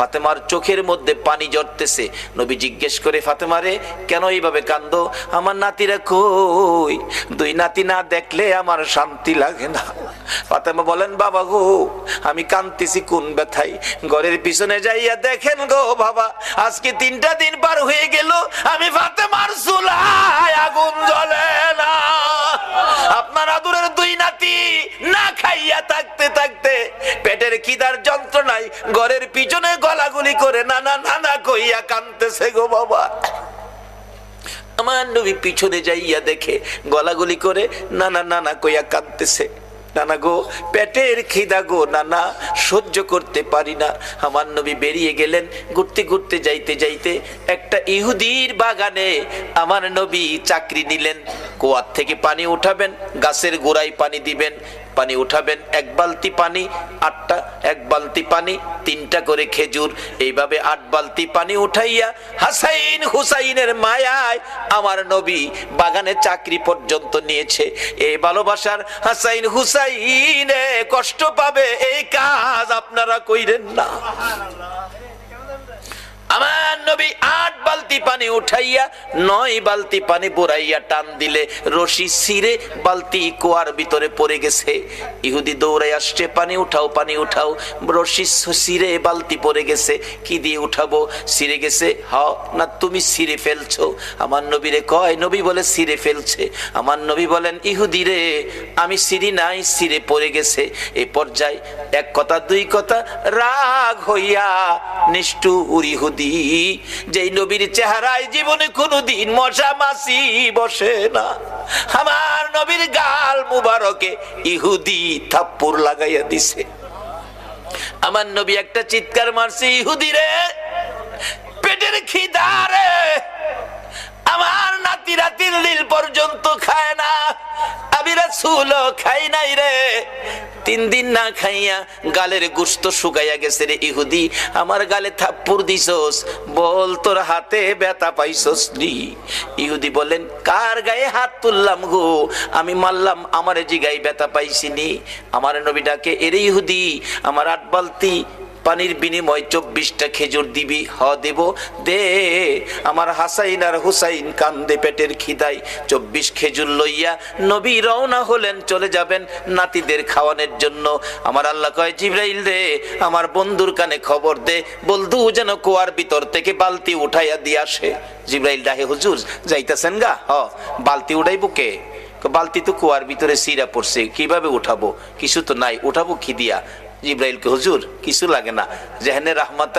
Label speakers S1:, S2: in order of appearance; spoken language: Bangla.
S1: ফাতেমার চোখের মধ্যে পানি ঝরতেছে। নবী জিজ্ঞেস করে, ফাতেমা রে, কেন এইভাবে কান্দো? আমার নাতিরা কই? দুই নাতি না দেখলে আমার শান্তি লাগে না। ফাতেমা বলেন, বাবা গো, আমি কাঁদতেছি কোন ব্যথায়? ঘরের পিছনে যাইয়া দেখেন গো বাবা, আজকে 3টা দিন পার হয়ে গেল, আমি ফাতেমার চুলায় আগুন জ্বলে না। আপনার আদরের দুই নাতি না খাইয়া থাকতে থাকতে পেটের খিদার যন্ত্রণায় ঘরের পিছনে গলাগুলি করে নানা নানা কইয়া কাঁদতেছে গো বাবা। আমার নবী পিছনে যাইয়া দেখে গলাগুলি করে নানা নানা কইয়া কাঁদতেছে। নানা গো, পেটের খিদা গো নানা, সহ্য করতে পারি না। আমার নবী বেরিয়ে গেলেন। ঘুরতে ঘুরতে যাইতে যাইতে একটা ইহুদির বাগানে আমার নবী চাকরি নিলেন। কুয়ার থেকে পানি উঠাবেন, গাছের গোড়ায় পানি দিবেন, পানি উঠাবেন, 1 বালতি পানি 8টা, 1 বালতি পানি 3টা করে খেজুর, এইভাবে 8 বালতি পানি উঠাইয়া হাসাইন হুসাইনের মায়ায় আমার নবী বাগানে চাকরি পর্যন্ত নিয়েছে। এই ভালোবাসার হাসাইন হুসাইনে কষ্ট পাবে, এই কাজ আপনারা কইরেন না। আমার নবী 8 বালতি পানি উঠাইয়া 9 বালতি পানি বুড়াইয়া টান দিলে রশি ছিঁড়ে বালতি কুয়ার ভিতরে পড়ে গেছে। ইহুদি দৌড়াই আসছে, পানি উঠাও পানি উঠাও। রশি ছিঁড়ে বালতি পড়ে গেছে, কি দিয়ে উঠাবো? ছিঁড়ে গেছে। না, তুমি ছিঁড়ে ফেলছো? আমার নবীরে কয়, নবী বলে ছিঁড়ে ফেলছে। আমার নবী বলেন, ইহুদি রে, আমি ছিঁড়ি নাই, ছিঁড়ে পড়ে গেছে। এই পর্যায়ে 1 কথা 2 কথা রাগ হইয়া নিষ্ঠুর ইহুদি, যেই নবীর চেহারায় জীবনে কোনদিন মশা মাছি বসে না, আমার নবীর গাল মুবারকে ইহুদি থাপ্পড় লাগাইয়া দিছে। আমার নবী একটা চিৎকার মারছে, ইহুদি রে, পেটের খিদা রে, আমার নাতিরা 3 দিন পর্যন্ত খায় না, আমি রাসূল খাই নাই রে। 3 দিন না খাইয়া গালের গোশত শুকাইয়া গেছে রে ইহুদি, আমার গালে থাপ্পড় দিছস, বল তোর হাতে ব্যথা পাইছস নি? ইহুদি বলেন, কার গায়ে হাত তুললাম গো? আমি মারলাম, আমার জিগায় ব্যথা পাইছিনি। আমার নবী ডাকে, এরে ইহুদি, আমার 8 বালতি পানির বিনিময় 24টা খেজুর দিবি? দেব, দে। আমার হাসাইন আর হুসাইন কান্দে পেটের খিদায়। 24 খেজুর লইয়া নবী রওনা হলেন, চলে যাবেন নাতিদের খাওয়ানোর জন্য। আমার আল্লাহ কয়, জিবরাইল রে, আমার বন্ধুর কানে খবর দে, বন্ধু যেন কুয়ার ভিতর থেকে বালতি উঠাইয়া দিয়ে আসে। জিবরাইল ডাহে, হুজুর যাইতেছেন গা? বালতি উঠাইবো কে? বালতি তো কুয়ার ভিতরে সিরা পড়ছে, কিভাবে উঠাবো? কিছু তো নাই, উঠাবো কি দিয়া? জিবরাইলকে, হুজুর কিছু লাগে না, যেখানে রাহমাত